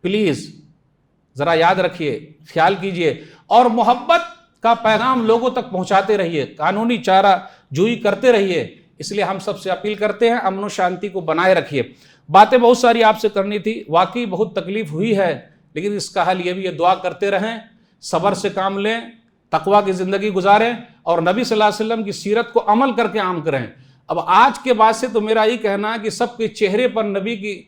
پلیز ذرا یاد رکھیے، خیال کیجئے، اور محبت کا پیغام لوگوں تک پہنچاتے رہیے، قانونی چارہ جوئی کرتے رہیے. اس لیے ہم سب سے اپیل کرتے ہیں امن و شانتی کو بنائے رکھیے. باتیں بہت ساری آپ سے کرنی تھی، واقعی بہت تکلیف ہوئی ہے، لیکن اس کا حل یہ بھی ہے، دعا کرتے رہیں، صبر سے کام لیں، تقویٰ کی زندگی گزاریں، اور نبی صلی اللہ علیہ وسلم کی سیرت کو عمل کر کے عام کریں. اب آج کے بعد سے تو میرا یہ کہنا ہے کہ سب کے چہرے پر نبی کی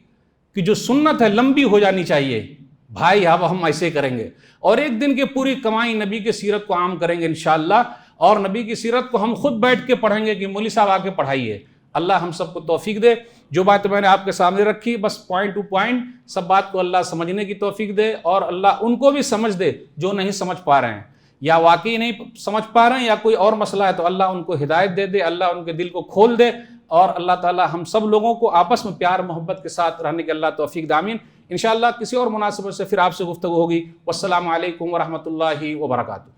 جو سنت ہے لمبی ہو جانی چاہیے. بھائی اب ہم ایسے کریں گے، اور ایک دن کی پوری کمائی نبی کی سیرت کو عام کریں گے انشاءاللہ. اور نبی کی سیرت کو ہم خود بیٹھ کے پڑھیں گے کہ مولوی صاحب آ کے پڑھائیے. اللہ ہم سب کو توفیق دے. جو بات میں نے آپ کے سامنے رکھی بس پوائنٹ ٹو پوائنٹ، سب بات کو اللہ سمجھنے کی توفیق دے، اور اللہ ان کو بھی سمجھ دے جو نہیں سمجھ پا رہے ہیں، یا واقعی نہیں سمجھ پا رہے ہیں، یا کوئی اور مسئلہ ہے تو اللہ ان کو ہدایت دے دے، اللہ ان کے دل کو کھول دے، اور اللہ تعالی ہم سب لوگوں کو آپس میں پیار محبت کے ساتھ رہنے کے اللہ توفیق دے. آمین. انشاءاللہ کسی اور مناسبت سے پھر آپ سے گفتگو ہوگی. والسلام علیکم ورحمۃ اللہ وبرکاتہ.